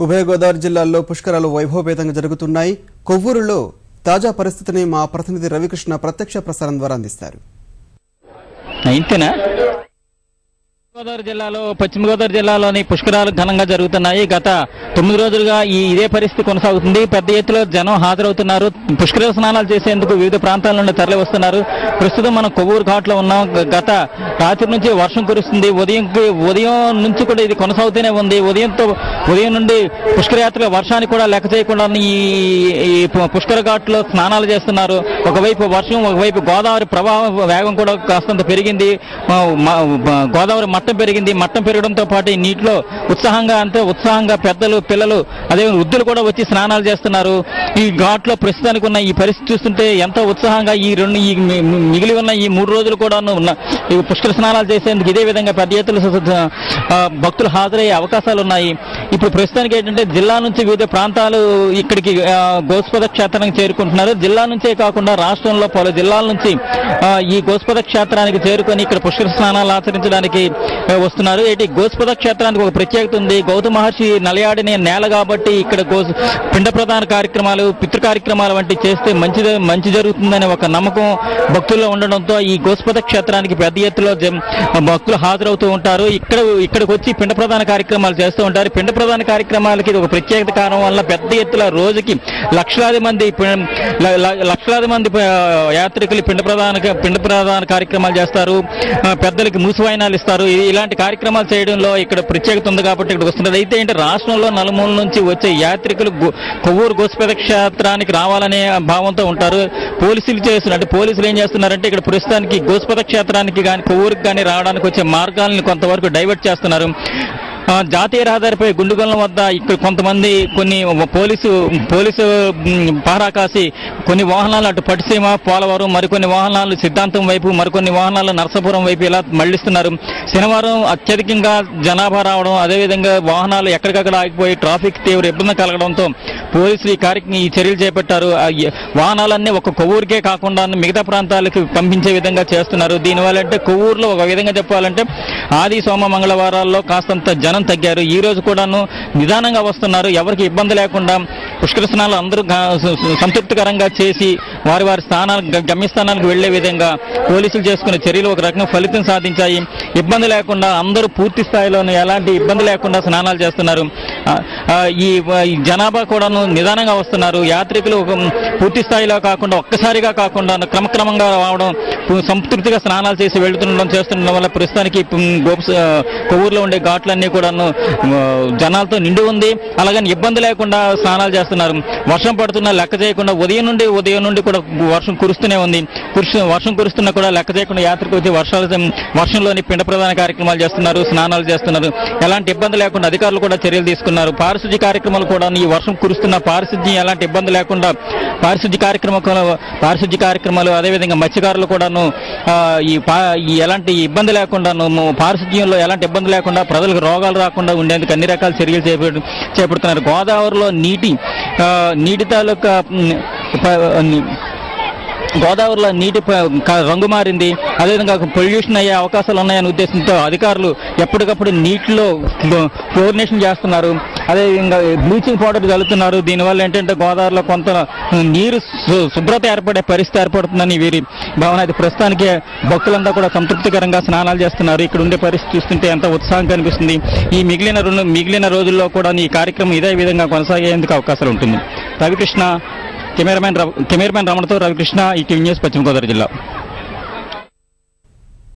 ఉభయ గోదావరి జిల్లాల్లో పుష్కరాలు వైభవపేతంగా జరుగుతున్నాయి. కొవ్వూరులో తాజా పరిస్థితిని మా ప్రతినిధి రవికృష్ణ ప్రత్యక్ష ప్రసారం ద్వారా అందిస్తారు. గోదావరి జిల్లాలో పశ్చిమ గోదావరి జిల్లాలోని పుష్కరాలు ఘనంగా జరుగుతున్నాయి. గత 9 రోజులుగా ఇదే పరిస్థితి కొనసాగుతుంది. పెద్ద ఎత్తులో జనం హాజరవుతున్నారు. పుష్కర స్నానాలు చేసేందుకు వివిధ ప్రాంతాల నుండి తరలి వస్తున్నారు. ప్రస్తుతం మనం కొవ్వూరు ఘాట్లో ఉన్నాం. గత రాత్రి నుంచి వర్షం కురుస్తుంది. ఉదయం నుంచి కూడా ఇది కొనసాగుతూనే ఉంది. ఉదయం నుండి పుష్కరయాత్ర వర్షానికి కూడా లెక్క చేయకుండా ఈ పుష్కర ఘాట్లో స్నానాలు చేస్తున్నారు. ఒకవైపు వర్షం, ఒకవైపు గోదావరి ప్రవాహ వేగం కూడా కాస్తంత పెరిగింది. గోదావరి మట్టం పెరగడంతో పాటు ఈ నీటిలో ఉత్సాహంగా పెద్దలు, పిల్లలు, అదే వృద్ధులు కూడా వచ్చి స్నానాలు చేస్తున్నారు. ఈ ఘాట్లో ప్రస్తుతానికి ఉన్న ఈ పరిస్థితి చూస్తుంటే ఎంతో ఉత్సాహంగా మిగిలి ఉన్న ఈ 3 రోజులు కూడా పుష్కర స్నానాలు చేసేందుకు ఇదే విధంగా పెద్ద ఎత్తున భక్తులు హాజరయ్యే అవకాశాలు ఉన్నాయి. ఇప్పుడు ప్రస్తుతానికి ఏంటంటే జిల్లా నుంచి వివిధ ప్రాంతాలు ఇక్కడికి గోస్పద క్షేత్రానికి చేరుకుంటున్నారు. జిల్లా నుంచే కాకుండా రాష్ట్రంలో పలు జిల్లాల నుంచి ఈ గోస్పద క్షేత్రానికి చేరుకొని ఇక్కడ పుష్కర స్నానాలు ఆచరించడానికి వస్తున్నారు. గోస్పద క్షేత్రానికి ఒక ప్రత్యేకత ఉంది. గౌతమ మహర్షి నలయాడిన నేల కాబట్టి ఇక్కడ పిండ ప్రధాన కార్యక్రమాలు, పితృ కార్యక్రమాలు వంటి చేస్తే మంచి జరుగుతుందనే ఒక నమ్మకం భక్తుల్లో ఉండడంతో ఈ గోస్పద క్షేత్రానికి పెద్ద ఎత్తులో భక్తులు హాజరవుతూ ఉంటారు. ఇక్కడికి వచ్చి పిండ ప్రధాన కార్యక్రమాలు చేస్తూ ఉంటారు. పిండ ప్రధాన కార్యక్రమాలకి ఇది ఒక ప్రత్యేకత కారణం వల్ల పెద్ద ఎత్తులో రోజుకి లక్షలాది మంది యాత్రికులు పిండ ప్రధాన కార్యక్రమాలు చేస్తారు. పెద్దలకి మూసివాయినాలు ఇస్తారు. ఇలాంటి కార్యక్రమాలు చేయడంలో ఇక్కడ ప్రత్యేకత ఉంది కాబట్టి ఇక్కడ వస్తున్నది. అయితే ఏంటి, రాష్ట్రంలో నలుమూల నుంచి వచ్చే యాత్రికులు కొవ్వూరు గోస్పద క్షేత్రానికి రావాలనే భావంతో ఉంటారు. పోలీసులు ఏం చేస్తున్నారంటే ఇక్కడ ప్రస్తుతానికి గోస్పద క్షేత్రానికి కానీ కొవ్వూరుకి కానీ రావడానికి వచ్చే మార్గాలను కొంతవరకు డైవర్ట్ చేస్తున్నారు. జాతీయ రహదారిపై గుండుగొల్లం వద్ద ఇక్కడ కొన్ని పోలీసు పహరా కాసి కొన్ని వాహనాలు అటు పట్టిసీమ, పోలవరం, మరికొన్ని వాహనాలు సిద్ధాంతం వైపు, మరికొన్ని వాహనాలు నరసాపురం వైపు ఇలా మళ్లిస్తున్నారు. శనివారం అత్యధికంగా జనాభా రావడం, అదేవిధంగా వాహనాలు ఎక్కడికక్కడ ఆగిపోయి ట్రాఫిక్ తీవ్ర ఇబ్బంది కలగడంతో పోలీసులు ఈ చర్యలు చేపట్టారు. వాహనాలన్నీ ఒక కొవ్వూరుకే కాకుండా మిగతా ప్రాంతాలకు పంపించే విధంగా చేస్తున్నారు. దీనివల్ల అంటే కొవ్వూరులో ఒక విధంగా చెప్పాలంటే ఆది, సోమ, మంగళవారాల్లో కాస్తంత జనం తగ్గారు. ఈ రోజు కూడాను నిదానంగా వస్తున్నారు. ఎవరికి ఇబ్బంది లేకుండా పుష్కర స్నానాలు అందరూ సంతృప్తికరంగా చేసి వారి గమ్యస్థానాలకు వెళ్లే విధంగా పోలీసులు చేసుకునే చర్యలు ఒక రకంగా ఫలితం సాధించాయి. ఇబ్బంది లేకుండా అందరూ పూర్తి స్థాయిలోనే ఎలాంటి ఇబ్బంది లేకుండా స్నానాలు చేస్తున్నారు. ఈ జనాభా కూడాను నిదానంగా వస్తున్నారు. యాత్రికులు పూర్తి స్థాయిలో కాకుండా ఒక్కసారిగా కాకుండా క్రమక్రమంగా రావడం, సంతృప్తిగా స్నానాలు చేసి చేస్తుండడం వల్ల ప్రస్తుతానికి కొవ్వూరులో ఉండే ఘాట్లన్నీ కూడా జనాలతో నిండి ఉంది. అలాగని ఇబ్బంది లేకుండా స్నానాలు చేస్తున్నారు. వర్షం పడుతున్నా లెక్క చేయకుండా ఉదయం నుండి కూడా వర్షం కురుస్తూనే ఉంది. వర్షం కురుస్తున్నా కూడా లెక్క చేయకుండా యాత్రకు వచ్చి వర్షంలోని పిండ ప్రధాన కార్యక్రమాలు చేస్తున్నారు, స్నానాలు చేస్తున్నారు. ఎలాంటి ఇబ్బంది లేకుండా అధికారులు కూడా చర్యలు తీసుకున్నారు. పారిశుద్ధ్య కార్యక్రమాలు కూడా ఈ వర్షం కురుస్తున్న పారిశుద్ధ్యం ఎలాంటి ఇబ్బంది లేకుండా పారిశుద్ధ్య కార్యక్రమాలు అదేవిధంగా మత్స్యకారులు కూడాను ఎలాంటి ఇబ్బంది లేకుండాను పారిశుద్ధ్యంలో ఎలాంటి ఇబ్బంది లేకుండా ప్రజలకు రోగాలు రాకుండా ఉండేందుకు అన్ని రకాల చర్యలు చేపడుతున్నారు. గోదావరిలో నీటి తాలూకా గోదావరిలో నీటి రంగు మారింది. అదేవిధంగా పొల్యూషన్ అయ్యే అవకాశాలు ఉన్నాయనే ఉద్దేశంతో అధికారులు ఎప్పటికప్పుడు నీటిలో క్లోరినేషన్ చేస్తున్నారు. అదేవిధంగా బ్లీచింగ్ పౌడర్ చల్లుతున్నారు. దీనివల్ల ఏంటంటే గోదావరిలో కొంత నీరు శుభ్రత ఏర్పడే పరిస్థితి ఏర్పడుతుందని వీరి భావన. అది ప్రస్తుతానికి భక్తులంతా కూడా సంతృప్తికరంగా స్నానాలు చేస్తున్నారు. ఇక్కడ ఉండే పరిస్థితి చూస్తుంటే ఎంత ఉత్సాహం కనిపిస్తుంది. ఈ మిగిలిన రోజుల్లో కూడా ఈ కార్యక్రమం ఇదే విధంగా కొనసాగేందుకు అవకాశాలు ఉంటుంది. రవికృష్ణ, కెమెరామెన్ రమణతో రవికృష్ణ, ఈటీవీ న్యూస్, పశ్చిమ గోదావరి జిల్లా.